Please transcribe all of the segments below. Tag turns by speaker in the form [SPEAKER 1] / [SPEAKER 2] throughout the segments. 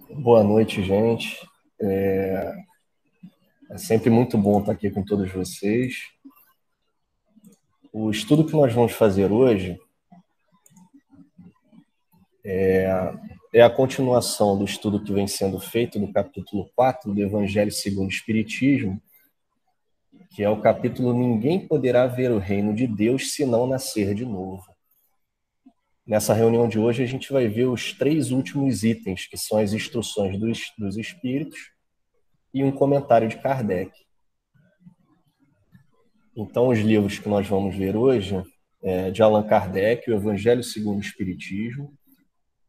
[SPEAKER 1] Boa noite, gente. É sempre muito bom estar aqui com todos vocês. O estudo que nós vamos fazer hoje é a continuação do estudo que vem sendo feito no capítulo 4 do Evangelho segundo o Espiritismo, que é o capítulo Ninguém poderá ver o reino de Deus se não nascer de novo. Nessa reunião de hoje, a gente vai ver os 3 últimos itens, que são as instruções dos Espíritos e um comentário de Kardec. Então, os livros que nós vamos ver hoje é de Allan Kardec, o Evangelho segundo o Espiritismo,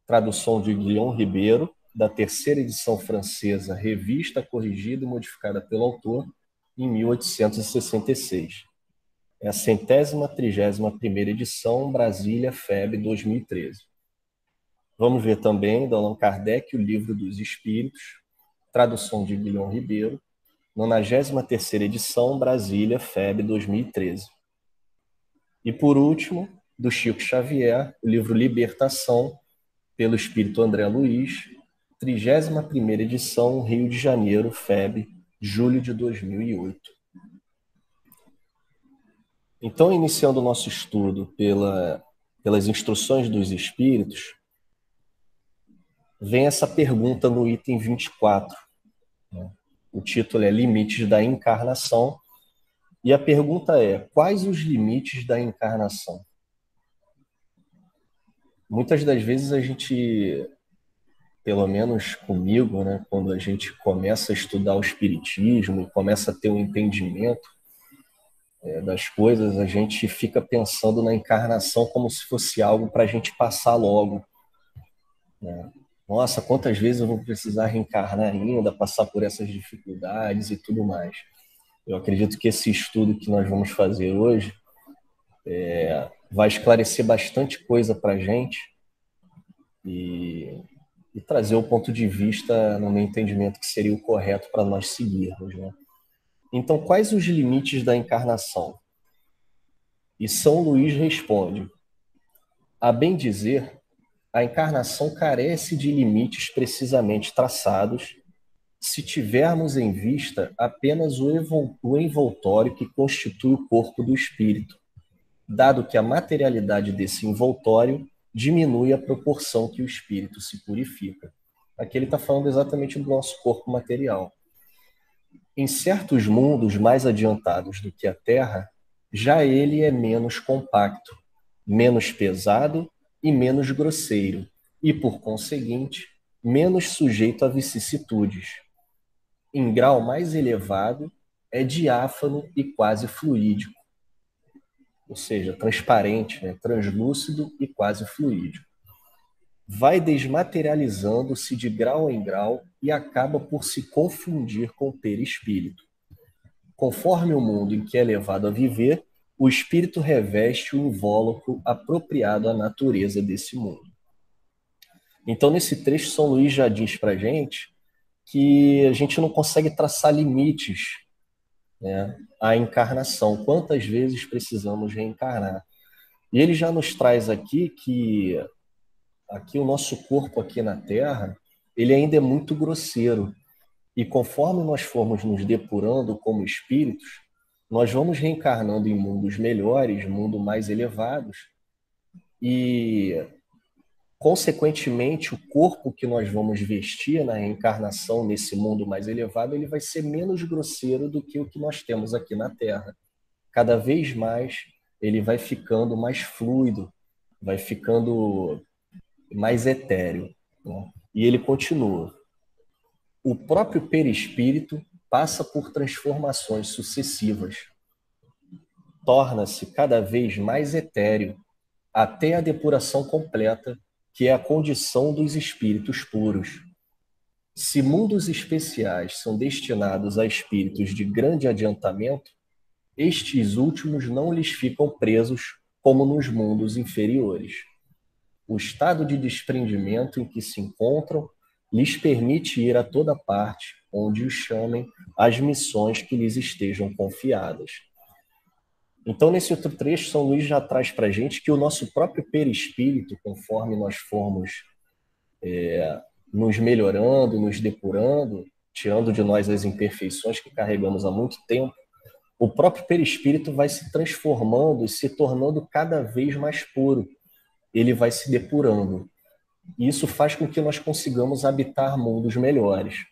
[SPEAKER 1] tradução de Guilherme Ribeiro, da terceira edição francesa, revista, corrigida e modificada pelo autor, em 1866. É a 131ª edição, Brasília, FEB 2013. Vamos ver também, de Allan Kardec, o Livro dos Espíritos, tradução de Guilherme Ribeiro, 93ª edição, Brasília, FEB 2013. E, por último, do Chico Xavier, o livro Libertação, pelo Espírito André Luiz, 31ª edição, Rio de Janeiro, FEB, julho de 2008. Então, iniciando o nosso estudo pelas instruções dos Espíritos, vem essa pergunta no item 24. O título é Limites da Encarnação, e a pergunta é: quais os limites da encarnação? Muitas das vezes a gente, pelo menos comigo, né, quando a gente começa a estudar o Espiritismo e começa a ter um entendimento das coisas, a gente fica pensando na encarnação como se fosse algo para a gente passar logo, né? Nossa, quantas vezes eu vou precisar reencarnar ainda, passar por essas dificuldades e tudo mais. Eu acredito que esse estudo que nós vamos fazer hoje vai esclarecer bastante coisa para a gente e trazer o ponto de vista, no meu entendimento, que seria o correto para nós seguirmos, né? Então, quais os limites da encarnação? E São Luís responde: a bem dizer, a encarnação carece de limites precisamente traçados se tivermos em vista apenas o envoltório que constitui o corpo do espírito, dado que a materialidade desse envoltório diminui a proporção que o espírito se purifica. Aqui ele está falando exatamente do nosso corpo material. Em certos mundos mais adiantados do que a Terra, já ele é menos compacto, menos pesado e menos grosseiro, e, por conseguinte, menos sujeito a vicissitudes. Em grau mais elevado, é diáfano e quase fluídico, ou seja, transparente, né? Translúcido e quase fluídico. Vai desmaterializando-se de grau em grau e acaba por se confundir com o perispírito. Conforme o mundo em que é levado a viver, o espírito reveste o invólucro apropriado à natureza desse mundo. Então, nesse trecho, São Luís já diz para a gente que a gente não consegue traçar limites, né, à encarnação. Quantas vezes precisamos reencarnar? E ele já nos traz aqui que aqui o nosso corpo aqui na Terra, ele ainda é muito grosseiro. E conforme nós formos nos depurando como espíritos, nós vamos reencarnando em mundos melhores, mundos mais elevados, e, consequentemente, o corpo que nós vamos vestir na reencarnação nesse mundo mais elevado, ele vai ser menos grosseiro do que o que nós temos aqui na Terra. Cada vez mais ele vai ficando mais fluido, vai ficando mais etéreo, né? E ele continua: o próprio perispírito passa por transformações sucessivas. Torna-se cada vez mais etéreo, até a depuração completa, que é a condição dos espíritos puros. Se mundos especiais são destinados a espíritos de grande adiantamento, estes últimos não lhes ficam presos como nos mundos inferiores. O estado de desprendimento em que se encontram lhes permite ir a toda parte onde os chamem as missões que lhes estejam confiadas. Então, nesse outro trecho, São Luís já traz para a gente que o nosso próprio perispírito, conforme nós formos nos melhorando, nos depurando, tirando de nós as imperfeições que carregamos há muito tempo, o próprio perispírito vai se transformando e se tornando cada vez mais puro. Ele vai se depurando. E isso faz com que nós consigamos habitar mundos melhores.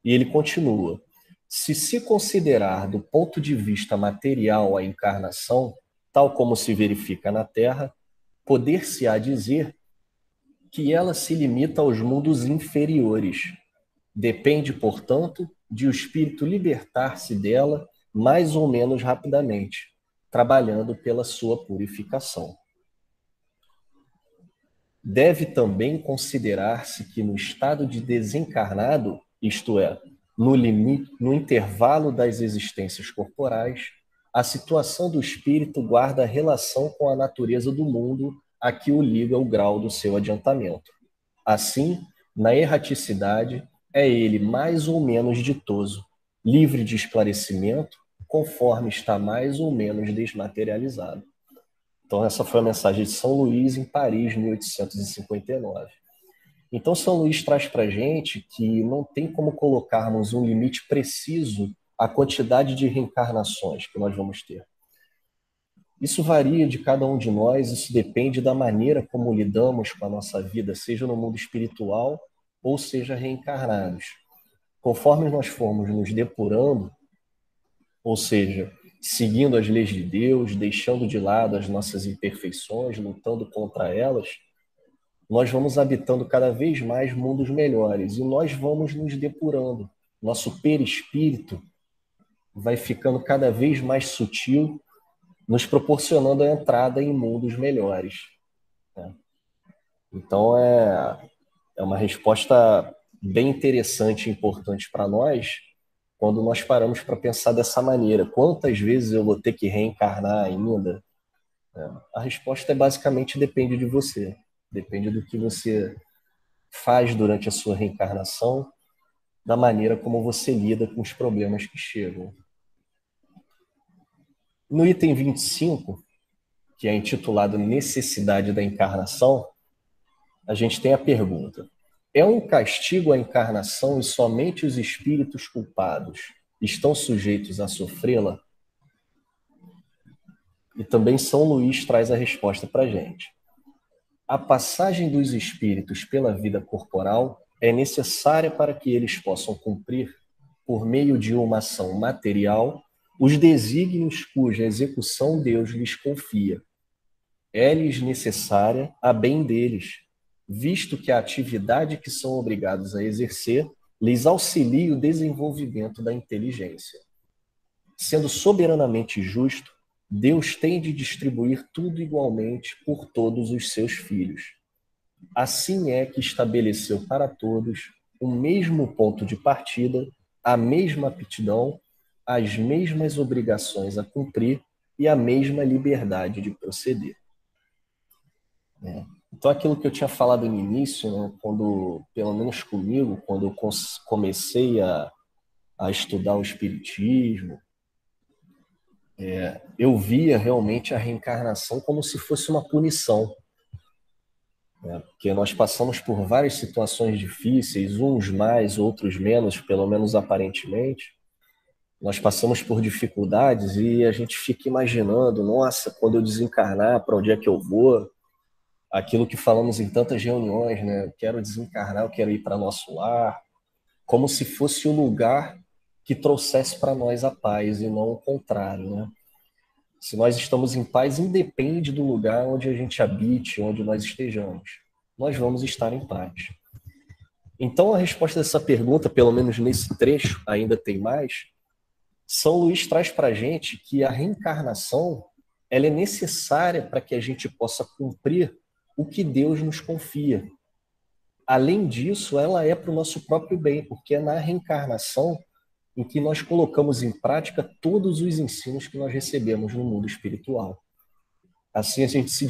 [SPEAKER 1] E ele continua: se considerar do ponto de vista material a encarnação, tal como se verifica na Terra, poder-se-á dizer que ela se limita aos mundos inferiores. Depende, portanto, de o espírito libertar-se dela mais ou menos rapidamente, trabalhando pela sua purificação. Deve também considerar-se que no estado de desencarnado, isto é, no intervalo das existências corporais, a situação do espírito guarda relação com a natureza do mundo a que o liga o grau do seu adiantamento. Assim, na erraticidade, é ele mais ou menos ditoso, livre de esclarecimento, conforme está mais ou menos desmaterializado. Então, essa foi a mensagem de São Luís em Paris, 1859. Então, São Luís traz para a gente que não tem como colocarmos um limite preciso à quantidade de reencarnações que nós vamos ter. Isso varia de cada um de nós, isso depende da maneira como lidamos com a nossa vida, seja no mundo espiritual ou seja reencarnados. Conforme nós formos nos depurando, ou seja, seguindo as leis de Deus, deixando de lado as nossas imperfeições, lutando contra elas, nós vamos habitando cada vez mais mundos melhores e nós vamos nos depurando. Nosso perispírito vai ficando cada vez mais sutil, nos proporcionando a entrada em mundos melhores. Então, é uma resposta bem interessante e importante para nós quando nós paramos para pensar dessa maneira. Quantas vezes eu vou ter que reencarnar ainda? A resposta é basicamente depende de você. Depende do que você faz durante a sua reencarnação, da maneira como você lida com os problemas que chegam. No item 25, que é intitulado Necessidade da Encarnação, a gente tem a pergunta: é um castigo a encarnação e somente os espíritos culpados estão sujeitos a sofrê-la? E também São Luís traz a resposta para a gente. A passagem dos espíritos pela vida corporal é necessária para que eles possam cumprir, por meio de uma ação material, os desígnios cuja execução Deus lhes confia. É-lhes necessária a bem deles, visto que a atividade que são obrigados a exercer lhes auxilia o desenvolvimento da inteligência. Sendo soberanamente justo, Deus tem de distribuir tudo igualmente por todos os seus filhos. Assim é que estabeleceu para todos o mesmo ponto de partida, a mesma aptidão, as mesmas obrigações a cumprir e a mesma liberdade de proceder. Então, aquilo que eu tinha falado no início, né, quando, pelo menos comigo, quando eu comecei a estudar o Espiritismo, eu via realmente a reencarnação como se fosse uma punição, né? Porque nós passamos por várias situações difíceis, uns mais, outros menos, pelo menos aparentemente. Nós passamos por dificuldades e a gente fica imaginando, nossa, quando eu desencarnar, para onde é que eu vou? Aquilo que falamos em tantas reuniões, né? Eu quero desencarnar, eu quero ir para nosso lar, como se fosse o lugar que trouxesse para nós a paz e não o contrário, né? Se nós estamos em paz, independe do lugar onde a gente habite, onde nós estejamos. Nós vamos estar em paz. Então, a resposta dessa pergunta, pelo menos nesse trecho, ainda tem mais. São Luís traz para a gente que a reencarnação ela é necessária para que a gente possa cumprir o que Deus nos confia. Além disso, ela é para o nosso próprio bem, porque é na reencarnação em que nós colocamos em prática todos os ensinos que nós recebemos no mundo espiritual. Assim a gente se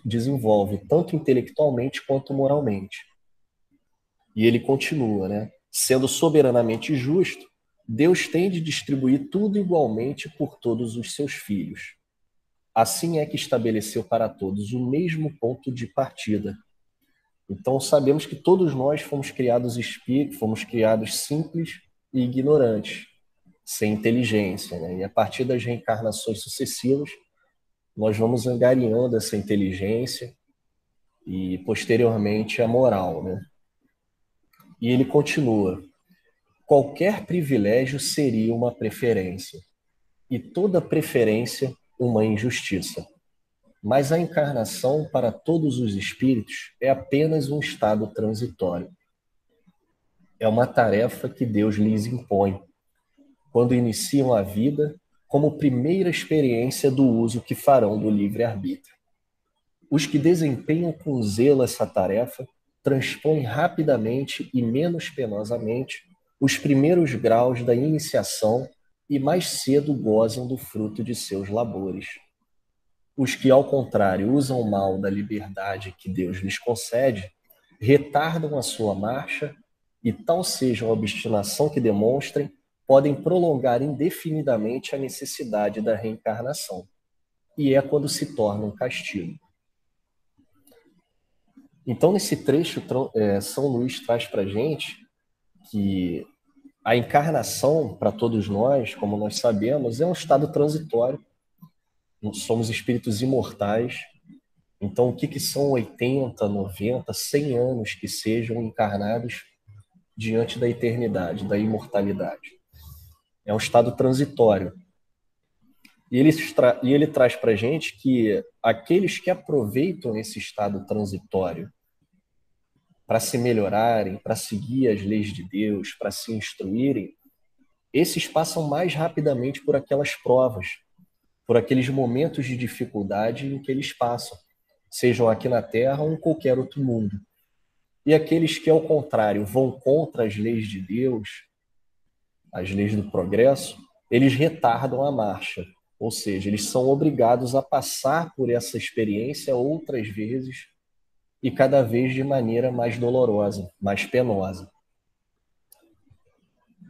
[SPEAKER 1] desenvolve tanto intelectualmente quanto moralmente. E ele continua, né? Sendo soberanamente justo, Deus tem de distribuir tudo igualmente por todos os seus filhos. Assim é que estabeleceu para todos o mesmo ponto de partida. Então, sabemos que todos nós fomos criados espíritos, fomos criados simples e ignorantes, sem inteligência, né? E a partir das reencarnações sucessivas, nós vamos angariando essa inteligência e, posteriormente, a moral, né? E ele continua: qualquer privilégio seria uma preferência, e toda preferência uma injustiça. Mas a encarnação, para todos os espíritos, é apenas um estado transitório. É uma tarefa que Deus lhes impõe, quando iniciam a vida, como primeira experiência do uso que farão do livre-arbítrio. Os que desempenham com zelo essa tarefa transpõem rapidamente e menos penosamente os primeiros graus da iniciação e mais cedo gozam do fruto de seus labores. Os que, ao contrário, usam mal da liberdade que Deus lhes concede, retardam a sua marcha e, tal seja a obstinação que demonstrem, podem prolongar indefinidamente a necessidade da reencarnação. E é quando se torna um castigo. Então, nesse trecho, São Luís traz para a gente que a encarnação, para todos nós, como nós sabemos, é um estado transitório. Somos espíritos imortais. Então, o que são 80, 90, 100 anos que sejam encarnados diante da eternidade, da imortalidade? É um estado transitório. E ele traz para a gente que aqueles que aproveitam esse estado transitório para se melhorarem, para seguir as leis de Deus, para se instruírem, esses passam mais rapidamente por aquelas provas, por aqueles momentos de dificuldade em que eles passam, sejam aqui na Terra ou em qualquer outro mundo. E aqueles que, ao contrário, vão contra as leis de Deus, as leis do progresso, eles retardam a marcha, ou seja, eles são obrigados a passar por essa experiência outras vezes e cada vez de maneira mais dolorosa, mais penosa.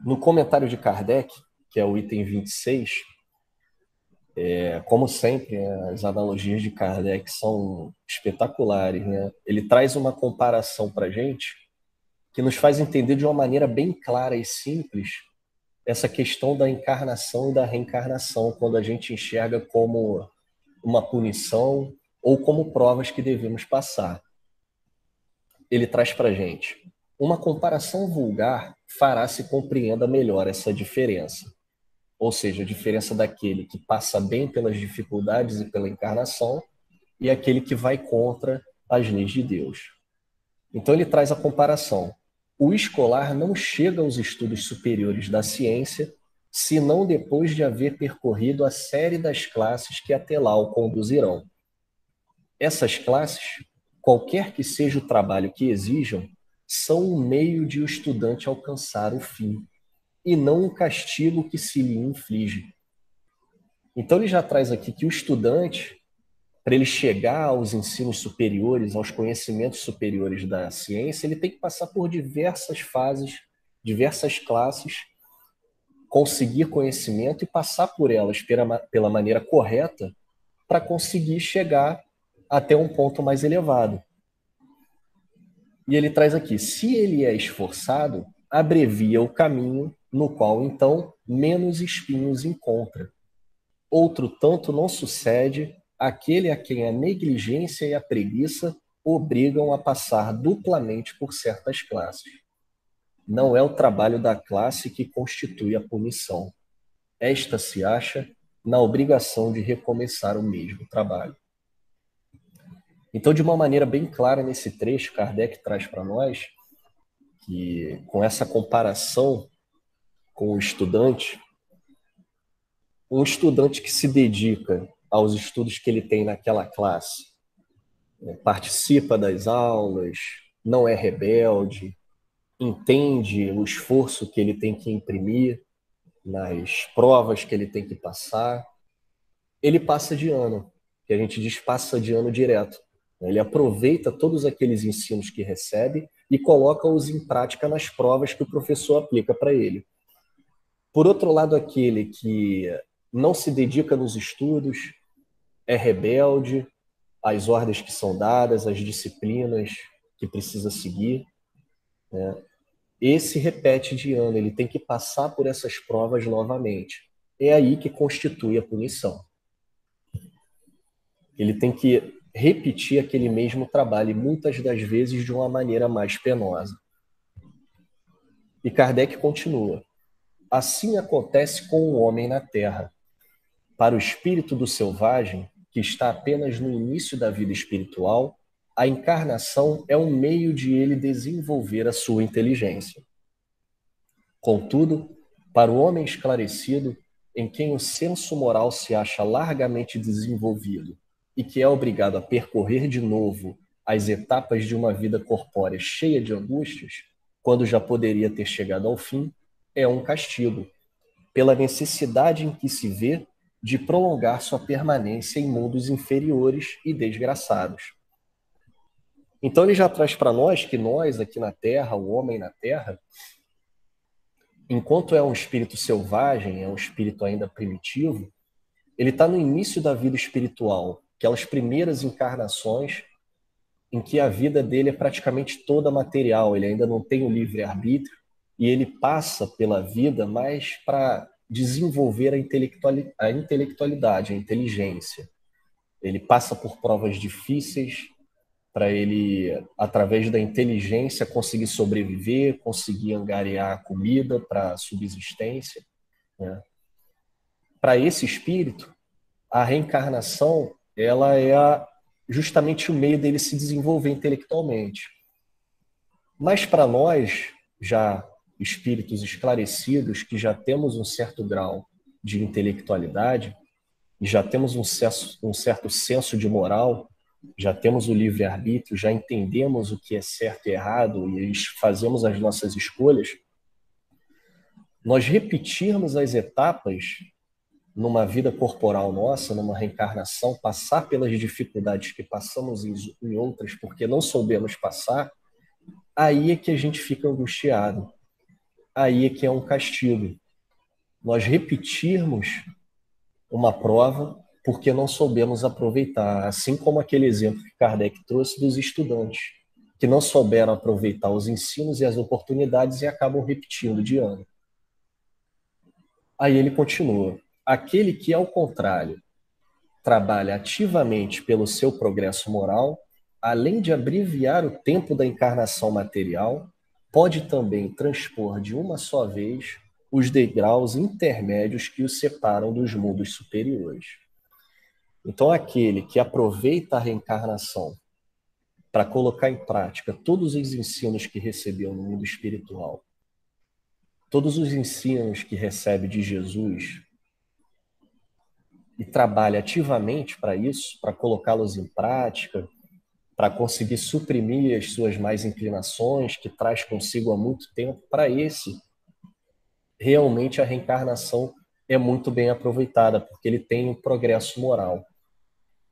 [SPEAKER 1] No comentário de Kardec, que é o item 26, como sempre, as analogias de Kardec são espetaculares, né? Ele traz uma comparação para a gente que nos faz entender de uma maneira bem clara e simples essa questão da encarnação e da reencarnação, quando a gente enxerga como uma punição ou como provas que devemos passar. Ele traz para a gente: uma comparação vulgar fará se compreenda melhor essa diferença. Ou seja, a diferença daquele que passa bem pelas dificuldades e pela encarnação e aquele que vai contra as leis de Deus. Então ele traz a comparação. O escolar não chega aos estudos superiores da ciência senão depois de haver percorrido a série das classes que até lá o conduzirão. Essas classes, qualquer que seja o trabalho que exijam, são um meio de o estudante alcançar o fim, e não um castigo que se lhe inflige. Então ele já traz aqui que o estudante, para ele chegar aos ensinos superiores, aos conhecimentos superiores da ciência, ele tem que passar por diversas fases, diversas classes, conseguir conhecimento e passar por elas pela maneira correta para conseguir chegar até um ponto mais elevado. E ele traz aqui: se ele é esforçado, abrevia o caminho, no qual, então, menos espinhos encontra. Outro tanto não sucede aquele a quem a negligência e a preguiça obrigam a passar duplamente por certas classes. Não é o trabalho da classe que constitui a punição. Esta se acha na obrigação de recomeçar o mesmo trabalho. Então, de uma maneira bem clara nesse trecho, Kardec traz para nós que, com essa comparação com o estudante, um estudante que se dedica aos estudos que ele tem naquela classe, participa das aulas, não é rebelde, entende o esforço que ele tem que imprimir nas provas que ele tem que passar, ele passa de ano, que a gente diz passa de ano direto. Ele aproveita todos aqueles ensinos que recebe e coloca-os em prática nas provas que o professor aplica para ele. Por outro lado, aquele que não se dedica nos estudos, é rebelde às ordens que são dadas, às disciplinas que precisa seguir, né? Esse repete de ano, ele tem que passar por essas provas novamente. É aí que constitui a punição. Ele tem que repetir aquele mesmo trabalho, e muitas das vezes de uma maneira mais penosa. E Kardec continua: assim acontece com o homem na Terra. Para o espírito do selvagem, que está apenas no início da vida espiritual, a encarnação é um meio de ele desenvolver a sua inteligência. Contudo, para o homem esclarecido, em quem o senso moral se acha largamente desenvolvido e que é obrigado a percorrer de novo as etapas de uma vida corpórea cheia de angústias, quando já poderia ter chegado ao fim, é um castigo, pela necessidade em que se vê de prolongar sua permanência em mundos inferiores e desgraçados. Então ele já traz para nós que nós aqui na Terra, o homem na Terra, enquanto é um espírito selvagem, é um espírito ainda primitivo, ele está no início da vida espiritual, aquelas primeiras encarnações em que a vida dele é praticamente toda material, ele ainda não tem o livre-arbítrio e ele passa pela vida mais para desenvolver a intelectualidade, a inteligência. Ele passa por provas difíceis para ele, através da inteligência, conseguir sobreviver, conseguir angariar comida para subsistência, né? Para esse espírito, a reencarnação ela é justamente o meio dele se desenvolver intelectualmente. Mas para nós, já espíritos esclarecidos, que já temos um certo grau de intelectualidade, e já temos um certo senso de moral, já temos o livre-arbítrio, já entendemos o que é certo e errado e fazemos as nossas escolhas, nós repetirmos as etapas numa vida corporal nossa, numa reencarnação, passar pelas dificuldades que passamos em outras porque não soubemos passar, aí é que a gente fica angustiado. Aí é que é um castigo. Nós repetirmos uma prova porque não soubemos aproveitar, assim como aquele exemplo que Kardec trouxe dos estudantes, que não souberam aproveitar os ensinos e as oportunidades e acabam repetindo de ano. Aí ele continua: aquele que, ao contrário, trabalha ativamente pelo seu progresso moral, além de abreviar o tempo da encarnação material, pode também transpor de uma só vez os degraus intermédios que os separam dos mundos superiores. Então, aquele que aproveita a reencarnação para colocar em prática todos os ensinos que recebeu no mundo espiritual, todos os ensinos que recebe de Jesus, e trabalha ativamente para isso, para colocá-los em prática, para conseguir suprimir as suas más inclinações que traz consigo há muito tempo, para esse, realmente a reencarnação é muito bem aproveitada, porque ele tem um progresso moral,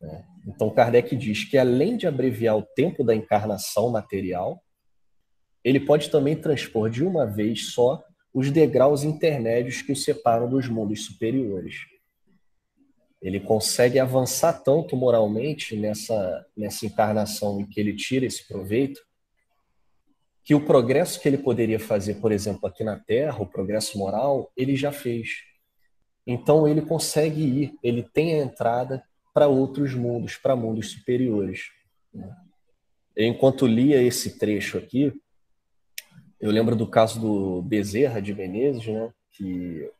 [SPEAKER 1] né? Então Kardec diz que além de abreviar o tempo da encarnação material, ele pode também transpor de uma vez só os degraus intermédios que o separam dos mundos superiores. Ele consegue avançar tanto moralmente nessa encarnação em que ele tira esse proveito, que o progresso que ele poderia fazer, por exemplo, aqui na Terra, o progresso moral, ele já fez. Então ele consegue ir, ele tem a entrada para outros mundos, para mundos superiores. Enquanto lia esse trecho aqui, eu lembro do caso do Bezerra de Menezes, né, que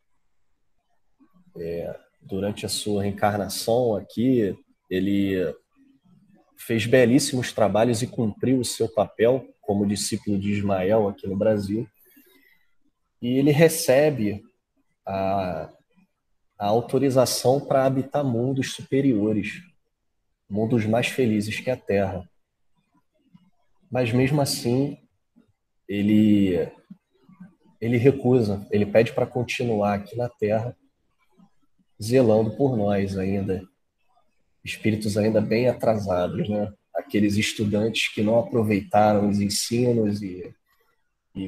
[SPEAKER 1] durante a sua reencarnação aqui, ele fez belíssimos trabalhos e cumpriu o seu papel como discípulo de Ismael aqui no Brasil. E ele recebe a autorização para habitar mundos superiores, mundos mais felizes que a Terra. Mas mesmo assim, ele recusa, ele pede para continuar aqui na Terra, zelando por nós ainda, espíritos ainda bem atrasados, né? Aqueles estudantes que não aproveitaram os ensinos e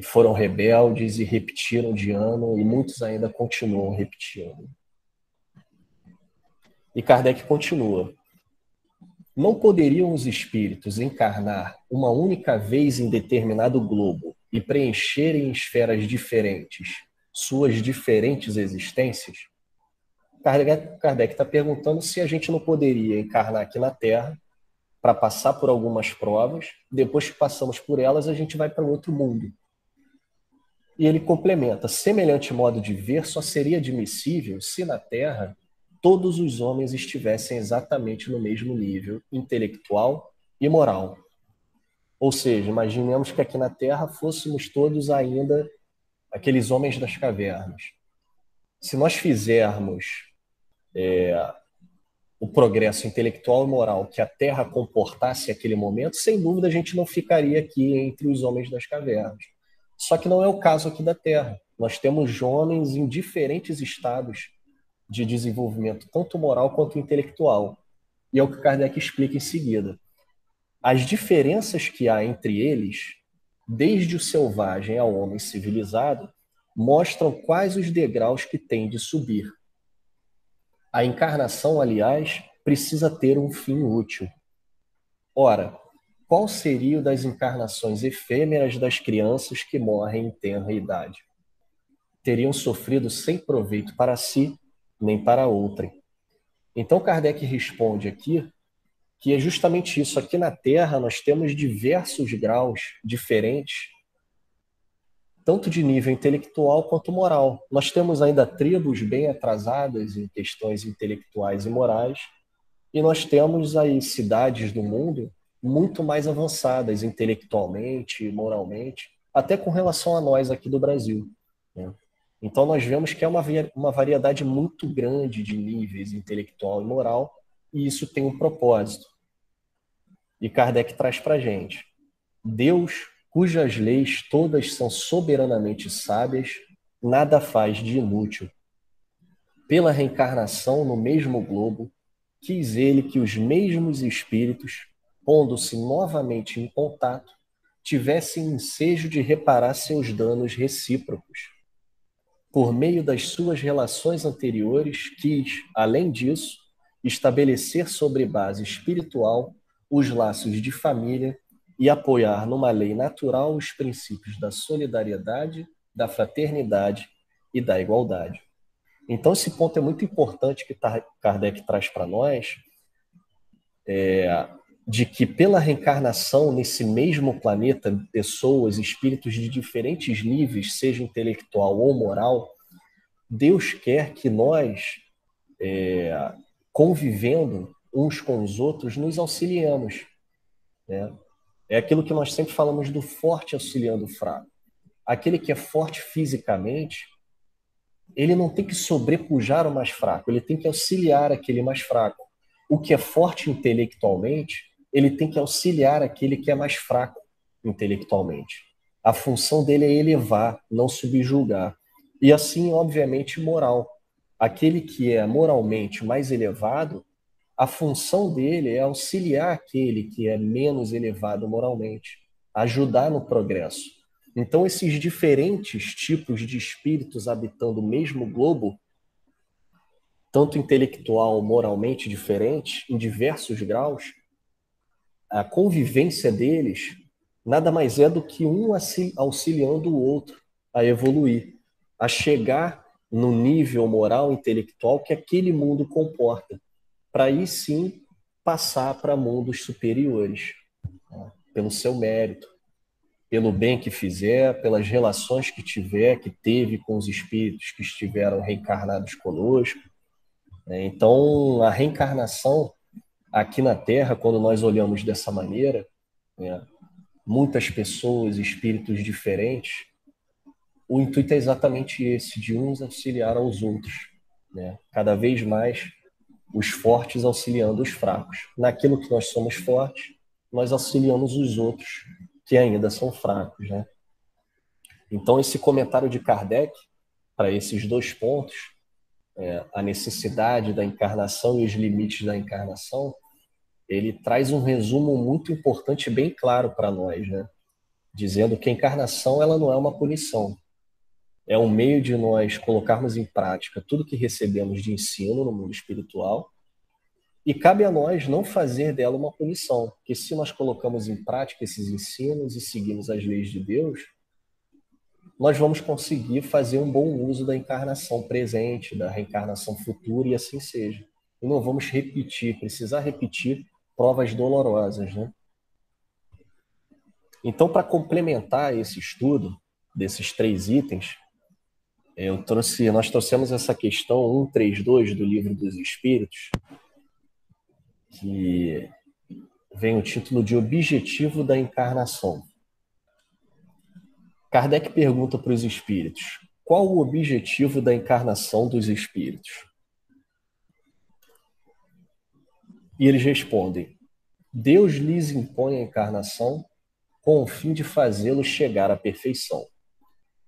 [SPEAKER 1] foram rebeldes e repetiram de ano, e muitos ainda continuam repetindo. E Kardec continua: Não poderiam os espíritos encarnar uma única vez em determinado globo e preencherem em esferas diferentes suas diferentes existências? Kardec está perguntando se a gente não poderia encarnar aqui na Terra para passar por algumas provas, depois que passamos por elas, a gente vai para outro mundo. E ele complementa: semelhante modo de ver só seria admissível se na Terra todos os homens estivessem exatamente no mesmo nível intelectual e moral. Ou seja, imaginemos que aqui na Terra fôssemos todos ainda aqueles homens das cavernas. Se nós fizermos o progresso intelectual e moral que a Terra comportasse naquele momento, sem dúvida a gente não ficaria aqui entre os homens das cavernas. Só que não é o caso aqui da Terra. Nós temos homens em diferentes estados de desenvolvimento, tanto moral quanto intelectual. E é o que Kardec explica em seguida. As diferenças que há entre eles, desde o selvagem ao homem civilizado, mostram quais os degraus que tem de subir. A encarnação, aliás, precisa ter um fim útil. Ora, qual seria o das encarnações efêmeras das crianças que morrem em tenra idade? Teriam sofrido sem proveito para si, nem para outrem. Então Kardec responde aqui que é justamente isso. Aqui na Terra nós temos diversos graus diferentes, tanto de nível intelectual quanto moral. Nós temos ainda tribos bem atrasadas em questões intelectuais e morais, e nós temos aí cidades do mundo muito mais avançadas intelectualmente e moralmente, até com relação a nós aqui do Brasil, né? Então nós vemos que é uma variedade muito grande de níveis intelectual e moral, e isso tem um propósito. E Kardec traz para a gente: Deus, cujas leis todas são soberanamente sábias, nada faz de inútil. Pela reencarnação no mesmo globo, quis ele que os mesmos espíritos, pondo-se novamente em contato, tivessem ensejo de reparar seus danos recíprocos. Por meio das suas relações anteriores, quis, além disso, estabelecer sobre base espiritual os laços de família e apoiar numa lei natural os princípios da solidariedade, da fraternidade e da igualdade. Então, esse ponto é muito importante que Kardec traz para nós, de que pela reencarnação nesse mesmo planeta, pessoas, espíritos de diferentes níveis, seja intelectual ou moral, Deus quer que nós, convivendo uns com os outros, nos auxiliemos, né? É aquilo que nós sempre falamos do forte auxiliando o fraco. Aquele que é forte fisicamente, ele não tem que sobrepujar o mais fraco, ele tem que auxiliar aquele mais fraco. O que é forte intelectualmente, ele tem que auxiliar aquele que é mais fraco intelectualmente. A função dele é elevar, não subjugar. E assim, obviamente, moral. Aquele que é moralmente mais elevado, a função dele é auxiliar aquele que é menos elevado moralmente, ajudar no progresso. Então, esses diferentes tipos de espíritos habitando o mesmo globo, tanto intelectual, moralmente diferentes, em diversos graus, a convivência deles nada mais é do que um auxiliando o outro a evoluir, a chegar no nível moral, intelectual que aquele mundo comporta, para aí sim passar para mundos superiores, né? Pelo seu mérito, pelo bem que fizer, pelas relações que tiver, que teve com os espíritos que estiveram reencarnados conosco, né? Então, a reencarnação aqui na Terra, quando nós olhamos dessa maneira, né, muitas pessoas, espíritos diferentes, o intuito é exatamente esse, de uns auxiliar aos outros, né? Cada vez mais os fortes auxiliando os fracos. Naquilo que nós somos fortes, nós auxiliamos os outros que ainda são fracos, né? Então, esse comentário de Kardec, para esses dois pontos, a necessidade da encarnação e os limites da encarnação, ele traz um resumo muito importante e bem claro para nós, né? Dizendo que a encarnação ela não é uma punição, é um meio de nós colocarmos em prática tudo que recebemos de ensino no mundo espiritual, E cabe a nós não fazer dela uma punição, porque se nós colocamos em prática esses ensinos e seguimos as leis de Deus, nós vamos conseguir fazer um bom uso da encarnação presente, da reencarnação futura e assim seja. E não vamos precisar repetir provas dolorosas, né? Então, para complementar esse estudo desses 3 itens, nós trouxemos essa questão 132 do Livro dos Espíritos, que vem o título de Objetivo da Encarnação. Kardec pergunta para os espíritos: qual o objetivo da encarnação dos espíritos? E eles respondem: Deus lhes impõe a encarnação com o fim de fazê-los chegar à perfeição.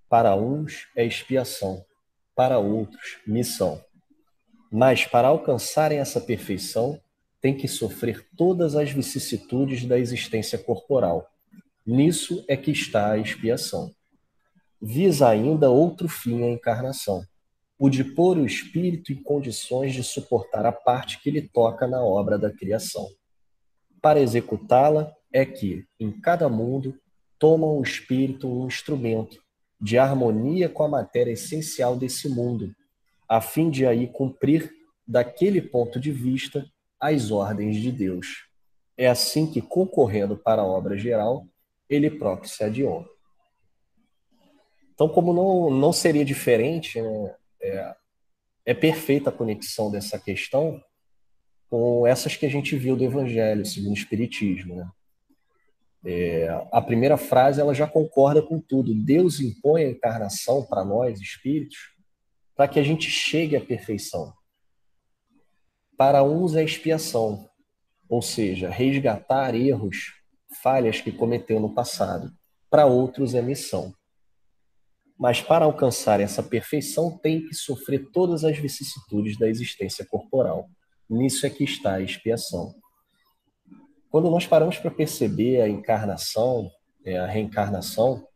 [SPEAKER 1] Para uns é expiação, para outros, missão. Mas para alcançarem essa perfeição, têm que sofrer todas as vicissitudes da existência corporal. Nisso é que está a expiação. Visa ainda outro fim a encarnação, o de pôr o espírito em condições de suportar a parte que lhe toca na obra da criação. Para executá-la é que, em cada mundo, toma o espírito um instrumento de harmonia com a matéria essencial desse mundo, a fim de aí cumprir, daquele ponto de vista, as ordens de Deus. É assim que, concorrendo para a obra geral, ele próprio se adianta. Então, como não seria diferente, né, é perfeita a conexão dessa questão com essas que a gente viu do Evangelho, segundo o Espiritismo. Né? A primeira frase ela já concorda com tudo. Deus impõe a encarnação para nós, espíritos, para que a gente chegue à perfeição. Para uns é expiação, ou seja, resgatar erros, falhas que cometeu no passado. Para outros é missão. Mas para alcançar essa perfeição tem que sofrer todas as vicissitudes da existência corporal. Nisso é que está a expiação. Quando nós paramos para perceber a encarnação, a reencarnação,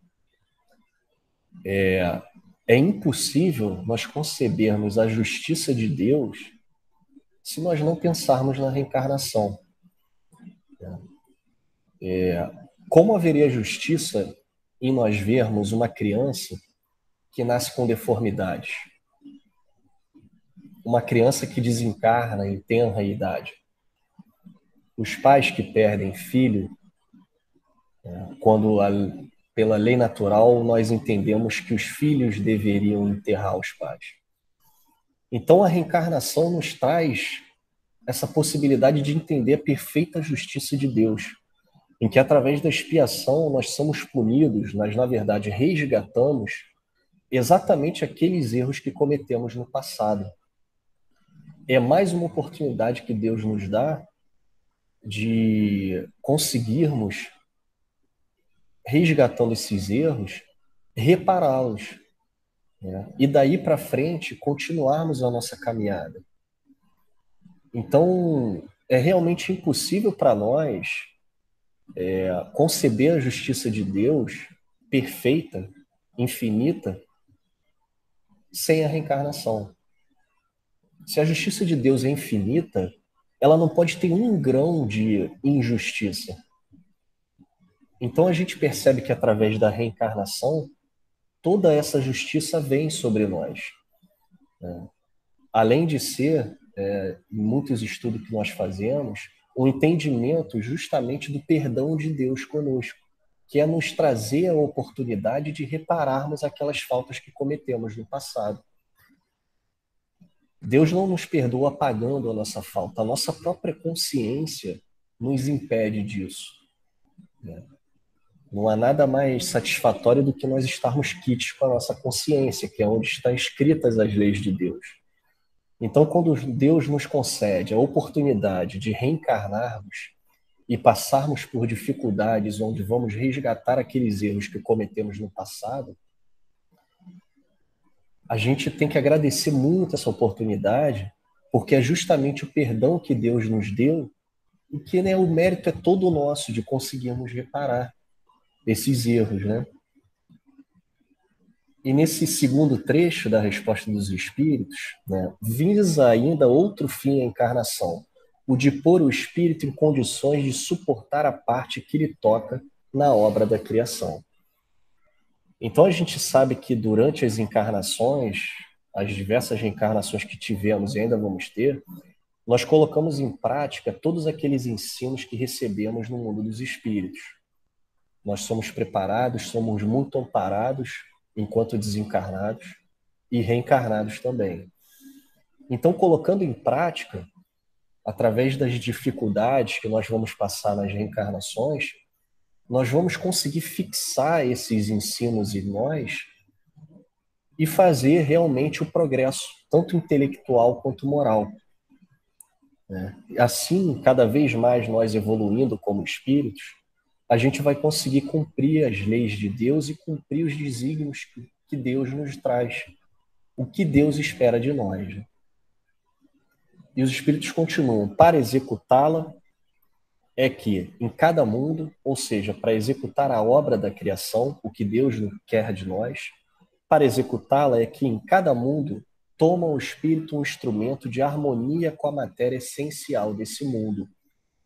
[SPEAKER 1] é impossível nós concebermos a justiça de Deus se nós não pensarmos na reencarnação. Como haveria justiça em nós vermos uma criança que nasce com deformidades? Uma criança que desencarna em tenra idade? Os pais que perdem filho, quando pela lei natural nós entendemos que os filhos deveriam enterrar os pais. Então a reencarnação nos traz essa possibilidade de entender a perfeita justiça de Deus, em que através da expiação nós somos punidos, nós na verdade resgatamos exatamente aqueles erros que cometemos no passado. É mais uma oportunidade que Deus nos dá de conseguirmos, resgatando esses erros, repará-los, né? E daí para frente continuarmos a nossa caminhada. Então, é realmente impossível para nós conceber a justiça de Deus perfeita, infinita, sem a reencarnação. Se a justiça de Deus é infinita, ela não pode ter um grão de injustiça. Então a gente percebe que através da reencarnação, toda essa justiça vem sobre nós. Além de ser, em muitos estudos que nós fazemos, um entendimento justamente do perdão de Deus conosco, que é nos trazer a oportunidade de repararmos aquelas faltas que cometemos no passado. Deus não nos perdoa apagando a nossa falta, a nossa própria consciência nos impede disso. Não há nada mais satisfatório do que nós estarmos quites com a nossa consciência, que é onde estão escritas as leis de Deus. Então, quando Deus nos concede a oportunidade de reencarnarmos e passarmos por dificuldades onde vamos resgatar aqueles erros que cometemos no passado, a gente tem que agradecer muito essa oportunidade, porque é justamente o perdão que Deus nos deu e que, né, o mérito é todo nosso de conseguirmos reparar esses erros, né? E nesse segundo trecho da resposta dos espíritos, né, visa ainda outro fim à encarnação, o de pôr o espírito em condições de suportar a parte que lhe toca na obra da criação. Então a gente sabe que durante as encarnações, as diversas reencarnações que tivemos e ainda vamos ter, nós colocamos em prática todos aqueles ensinos que recebemos no mundo dos espíritos. Nós somos preparados, somos muito amparados enquanto desencarnados e reencarnados também. Então, colocando em prática, através das dificuldades que nós vamos passar nas reencarnações, nós vamos conseguir fixar esses ensinos em nós e fazer realmente o progresso, tanto intelectual quanto moral. Assim, cada vez mais nós evoluindo como espíritos, a gente vai conseguir cumprir as leis de Deus e cumprir os desígnios que Deus nos traz, o que Deus espera de nós. E os espíritos continuam, para executá-la, é que em cada mundo, ou seja, para executar a obra da criação, o que Deus quer de nós, para executá-la é que em cada mundo toma o espírito um instrumento de harmonia com a matéria essencial desse mundo,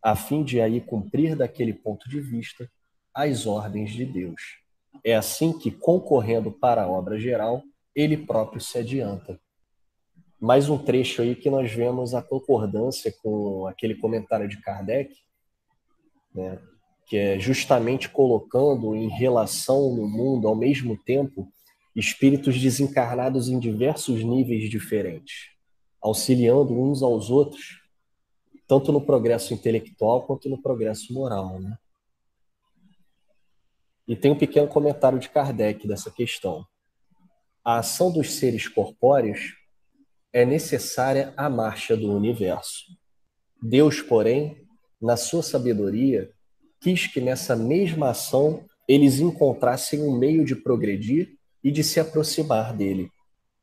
[SPEAKER 1] a fim de aí cumprir daquele ponto de vista as ordens de Deus. É assim que, concorrendo para a obra geral, ele próprio se adianta. Mais um trecho aí que nós vemos a concordância com aquele comentário de Kardec, né, que é justamente colocando em relação no mundo, ao mesmo tempo, espíritos desencarnados em diversos níveis diferentes, auxiliando uns aos outros, tanto no progresso intelectual quanto no progresso moral, né? E tem um pequeno comentário de Kardec dessa questão. A ação dos seres corpóreos é necessária à marcha do universo. Deus, porém, na sua sabedoria, quis que nessa mesma ação eles encontrassem um meio de progredir e de se aproximar dele.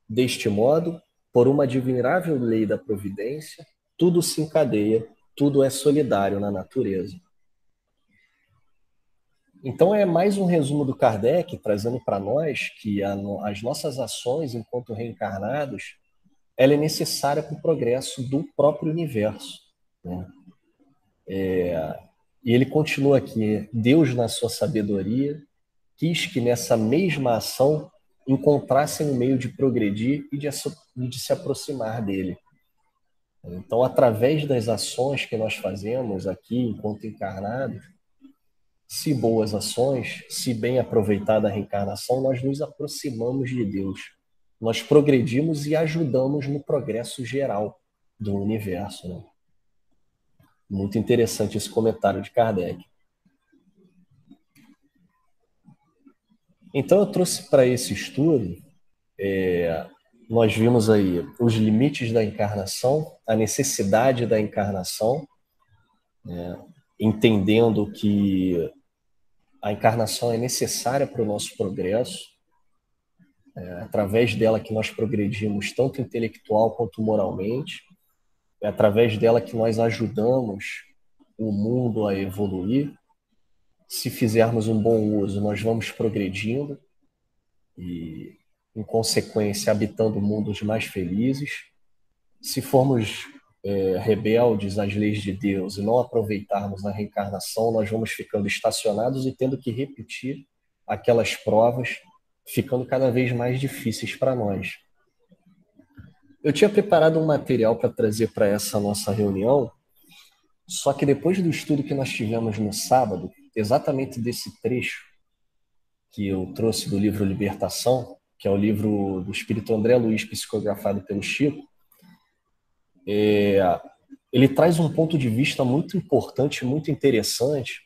[SPEAKER 1] Deste modo, por uma admirável lei da providência, tudo se encadeia, tudo é solidário na natureza. Então é mais um resumo do Kardec, trazendo para nós que as nossas ações enquanto reencarnados, ela é necessária para o progresso do próprio universo, né? E ele continua aqui, Deus na sua sabedoria quis que nessa mesma ação encontrassem um meio de progredir e de se aproximar dele. Então, através das ações que nós fazemos aqui enquanto encarnados, se boas ações, se bem aproveitada a reencarnação, nós nos aproximamos de Deus. Nós progredimos e ajudamos no progresso geral do universo, né? Muito interessante esse comentário de Kardec. Então, eu trouxe para esse estudo, nós vimos aí os limites da encarnação, a necessidade da encarnação, né? Entendendo que a encarnação é necessária para o nosso progresso, através dela que nós progredimos tanto intelectual quanto moralmente, é através dela que nós ajudamos o mundo a evoluir. Se fizermos um bom uso, nós vamos progredindo e, em consequência, habitando mundos mais felizes. Se formos rebeldes às leis de Deus e não aproveitarmos a reencarnação, nós vamos ficando estacionados e tendo que repetir aquelas provas, ficando cada vez mais difíceis para nós. Eu tinha preparado um material para trazer para essa nossa reunião, só que depois do estudo que nós tivemos no sábado, exatamente desse trecho que eu trouxe do livro Libertação, que é o livro do espírito André Luiz, psicografado pelo Chico, ele traz um ponto de vista muito importante, muito interessante,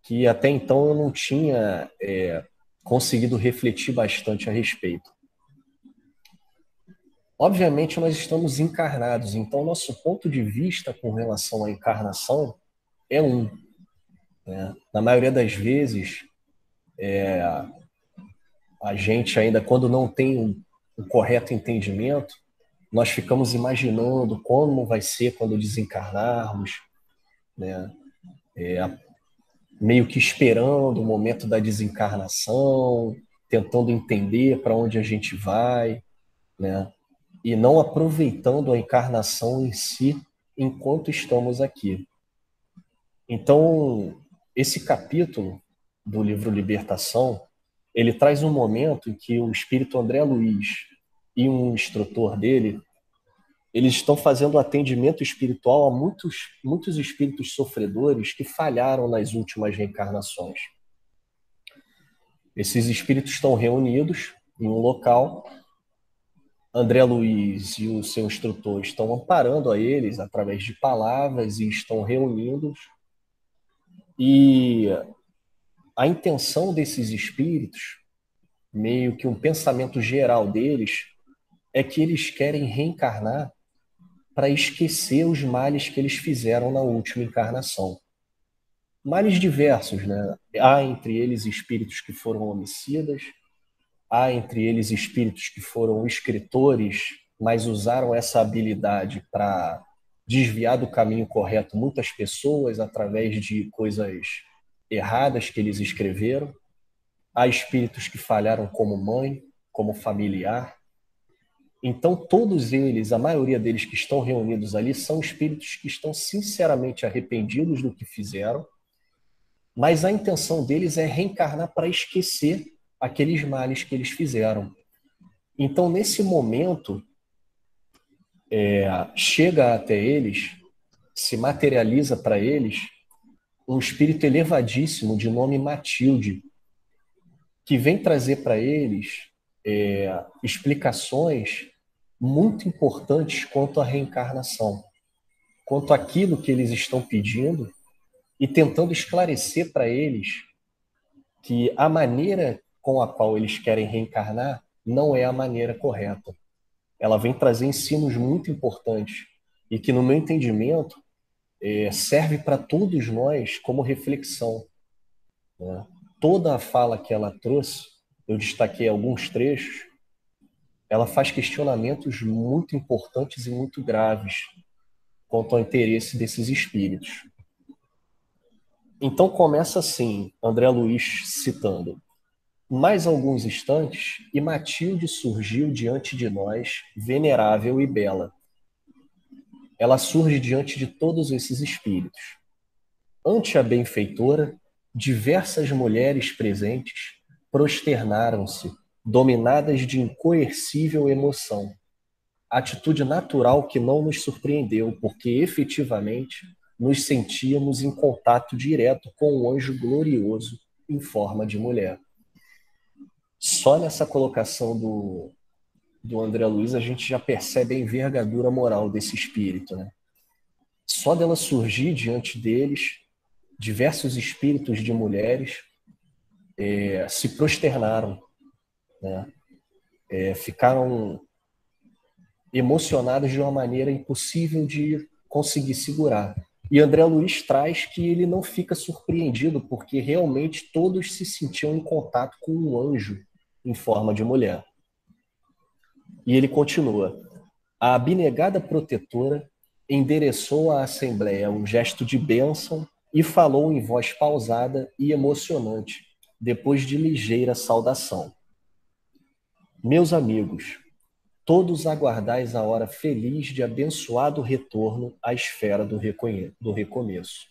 [SPEAKER 1] que até então eu não tinha conseguido refletir bastante a respeito. Obviamente, nós estamos encarnados, então nosso ponto de vista com relação à encarnação é um, né? Na maioria das vezes, a gente ainda, quando não tem um correto entendimento, nós ficamos imaginando como vai ser quando desencarnarmos, né? Meio que esperando o momento da desencarnação, tentando entender para onde a gente vai, né? E não aproveitando a encarnação em si enquanto estamos aqui. Então, esse capítulo do livro Libertação, ele traz um momento em que o espírito André Luiz e um instrutor dele, eles estão fazendo atendimento espiritual a muitos espíritos sofredores que falharam nas últimas reencarnações. Esses espíritos estão reunidos em um local. André Luiz e o seu instrutor estão amparando a eles através de palavras e estão reunindo-os. E a intenção desses espíritos, meio que um pensamento geral deles, é que eles querem reencarnar para esquecer os males que eles fizeram na última encarnação. Males diversos, né? Há entre eles espíritos que foram homicidas, há entre eles espíritos que foram escritores, mas usaram essa habilidade para desviar do caminho correto muitas pessoas através de coisas erradas que eles escreveram. Há espíritos que falharam como mãe, como familiar. Então, todos eles, a maioria deles que estão reunidos ali, são espíritos que estão sinceramente arrependidos do que fizeram, mas a intenção deles é reencarnar para esquecer aqueles males que eles fizeram. Então, nesse momento, chega até eles, se materializa para eles, um espírito elevadíssimo de nome Matilde, que vem trazer para eles explicações muito importantes quanto à reencarnação, quanto àquilo que eles estão pedindo e tentando esclarecer para eles que a maneira com a qual eles querem reencarnar não é a maneira correta. Ela vem trazer ensinos muito importantes e que, no meu entendimento, serve para todos nós como reflexão, né? Toda a fala que ela trouxe, eu destaquei alguns trechos, ela faz questionamentos muito importantes e muito graves quanto ao interesse desses espíritos. Então começa assim, André Luiz citando: mais alguns instantes, e Matilde surgiu diante de nós, venerável e bela. Ela surge diante de todos esses espíritos. Ante a benfeitora, diversas mulheres presentes prosternaram-se, dominadas de incoercível emoção. Atitude natural que não nos surpreendeu, porque efetivamente nos sentíamos em contato direto com um anjo glorioso em forma de mulher. Só nessa colocação do André Luiz a gente já percebe a envergadura moral desse espírito, né? Só dela surgir diante deles, diversos espíritos de mulheres se prosternaram, né? Ficaram emocionados de uma maneira impossível de conseguir segurar. E André Luiz traz que ele não fica surpreendido, porque realmente todos se sentiam em contato com um anjo em forma de mulher. E ele continua: a abnegada protetora endereçou à Assembleia um gesto de bênção e falou em voz pausada e emocionante, depois de ligeira saudação. Meus amigos, todos aguardais a hora feliz de abençoado retorno à esfera do recomeço.